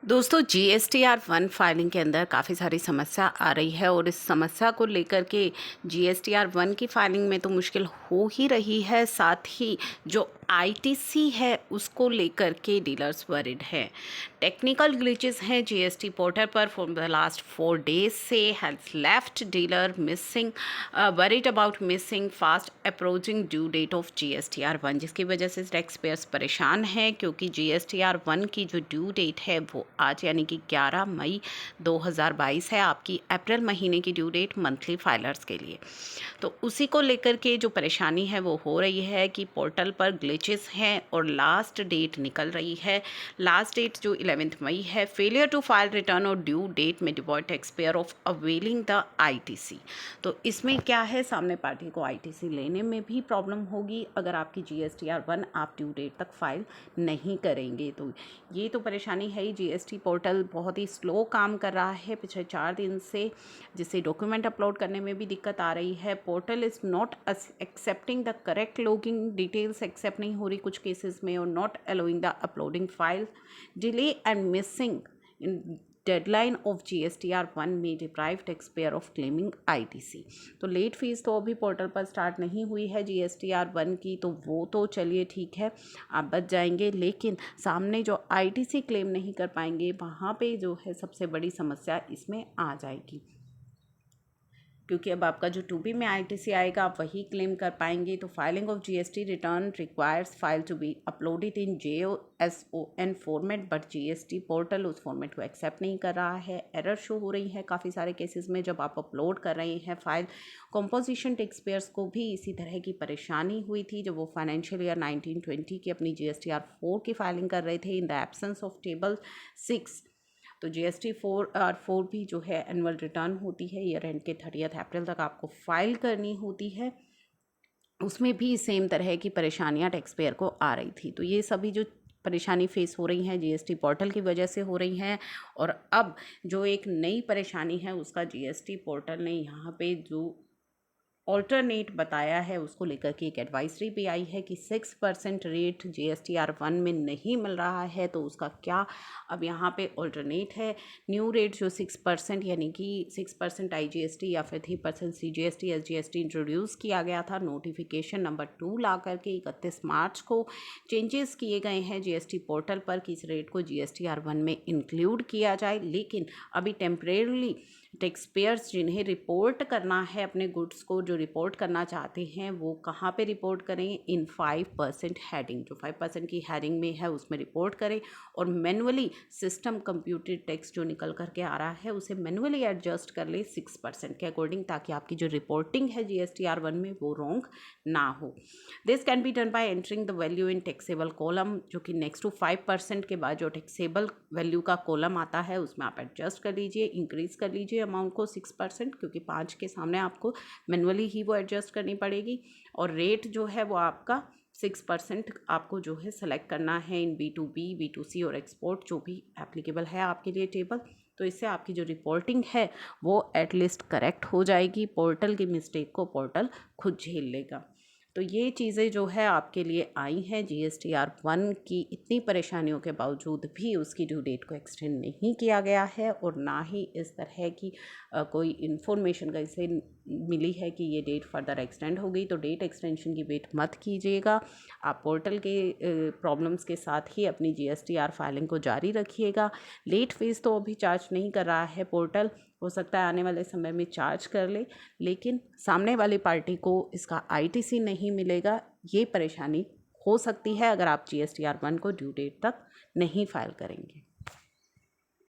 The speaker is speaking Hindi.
दोस्तों GSTR 1 फाइलिंग के अंदर काफ़ी सारी समस्या आ रही है और इस समस्या को लेकर के GSTR 1 की फाइलिंग में तो मुश्किल हो ही रही है, साथ ही जो ITC है उसको लेकर के डीलर्स वरिड हैं। टेक्निकल ग्लिचेस हैं GST पोर्टल पर फॉर द लास्ट 4 डेज से has left dealer missing worried about missing fast approaching due date of GSTR 1, जिसकी वजह से टैक्स पेयर्स परेशान हैं क्योंकि GSTR 1 की जो ड्यू डेट है वो आज यानी कि 11 मई 2022 है। आपकी अप्रैल महीने की ड्यू डेट मंथली फाइलर्स के लिए, तो उसी को लेकर के जो परेशानी है वो हो रही है कि पोर्टल पर ग्लिचेस हैं और लास्ट डेट निकल रही है। लास्ट डेट जो 11 मई है, फेलियर टू फाइल रिटर्न और ड्यू डेट में devoid tax payer of availing the ITC। तो इसमें क्या है, सामने पार्टी को ITC लेने में भी प्रॉब्लम होगी अगर आपकी GSTR 1 आप ड्यू डेट तक फाइल नहीं करेंगे। तो ये तो परेशानी है ही। GST पोर्टल बहुत ही स्लो काम कर रहा है पिछले 4 दिन से, जिससे डॉक्यूमेंट अपलोड करने में भी दिक्कत आ रही है। Portal is not accepting the correct logging details, accept नहीं हो रही कुछ केसेस में, और not allowing the uploading file, delay and missing in deadline of GSTR 1 में deprive tax payer of claiming ITC। तो लेट फीस तो अभी पोर्टल पर स्टार्ट नहीं हुई है GSTR 1 की, तो वो तो चलिए ठीक है, आप बच जाएंगे, लेकिन सामने जो ITC क्लेम नहीं कर पाएंगे वहाँ पे जो है सबसे बड़ी समस्या इसमें आ जाएगी, क्योंकि अब आपका जो 2B में ITC आएगा आप वही क्लेम कर पाएंगे। तो filing of GST return requires file to be uploaded in JSON format, but GST portal उस फॉर्मेट को एक्सेप्ट नहीं कर रहा है। एरर शो हो रही है काफ़ी सारे केसेस में जब आप अपलोड कर रहे हैं फाइल। कॉम्पोजिशन टैक्स पेयर्स को भी इसी तरह की परेशानी हुई थी जब वो फाइनेंशियल ईयर 1920 की अपनी GSTR 4 की फाइलिंग कर रहे थे in the absence of table 6। तो GST 4 भी जो है एनुअल रिटर्न होती है, ईयर एंड के 30 अप्रैल तक आपको फाइल करनी होती है, उसमें भी सेम तरह की परेशानियां टैक्स पेयर को आ रही थी। तो ये सभी जो परेशानी फेस हो रही हैं GST पोर्टल की वजह से हो रही हैं। और अब जो एक नई परेशानी है उसका GST पोर्टल ने यहाँ पे जो ऑल्टरनेट बताया है उसको लेकर के एक एडवाइजरी भी आई है कि 6% रेट GSTR 1 में नहीं मिल रहा है, तो उसका क्या अब यहाँ पे ऑल्टरनेट है। न्यू रेट जो 6% यानी कि 6% IGST या फिर 3% CGST SGST इंट्रोड्यूस किया गया था, नोटिफिकेशन नंबर 2 ला करके 31 मार्च को चेंजेस किए गए हैं GST पोर्टल पर कि इस रेट को GSTR 1 में इंक्लूड किया जाए। लेकिन अभी टेम्परेरली टैक्स पेयर्स जिन्हें रिपोर्ट करना है अपने गुड्स को, जो रिपोर्ट करना चाहते हैं वो कहाँ पे रिपोर्ट करें, इन 5% हेडिंग, जो 5% की हेडिंग में है उसमें रिपोर्ट करें, और मैनुअली सिस्टम कंप्यूटर टैक्स जो निकल करके आ रहा है उसे मैनुअली एडजस्ट कर ले 6% के अकॉर्डिंग, ताकि आपकी जो रिपोर्टिंग है GSTR 1 में वो रॉन्ग ना हो। This can be done by entering the value in taxable column, जो कि नेक्स्ट टू 5% के बाद जो टैक्सेबल वैल्यू का कॉलम आता है उसमें आप एडजस्ट कर लीजिए, इंक्रीज कर लीजिए अमाउंट को 6%, क्योंकि 5 के सामने आपको मैनुअली ही वो एडजस्ट करनी पड़ेगी। और रेट जो है वो आपका 6% आपको जो है सेलेक्ट करना है इन B2B B2C और एक्सपोर्ट जो भी एप्लीकेबल है आपके लिए टेबल। तो इससे आपकी जो रिपोर्टिंग है वो एटलीस्ट करेक्ट हो जाएगी, पोर्टल की मिस्टेक को पोर्टल खुद झेल लेगा। तो ये चीज़ें जो है आपके लिए आई हैं। GSTR 1 की इतनी परेशानियों के बावजूद भी उसकी ड्यू डेट को एक्सटेंड नहीं किया गया है, और ना ही इस तरह की कोई इन्फॉर्मेशन का इसे मिली है कि ये डेट फर्दर एक्सटेंड हो गई। तो डेट एक्सटेंशन की वेट मत कीजिएगा, आप पोर्टल के प्रॉब्लम्स के साथ ही अपनी GSTR फाइलिंग को जारी रखिएगा। लेट फीस तो अभी चार्ज नहीं कर रहा है पोर्टल, हो सकता है आने वाले समय में चार्ज कर ले, लेकिन सामने वाली पार्टी को इसका ITC नहीं मिलेगा, ये परेशानी हो सकती है अगर आप GSTR 1 को ड्यू डेट तक नहीं फाइल करेंगे।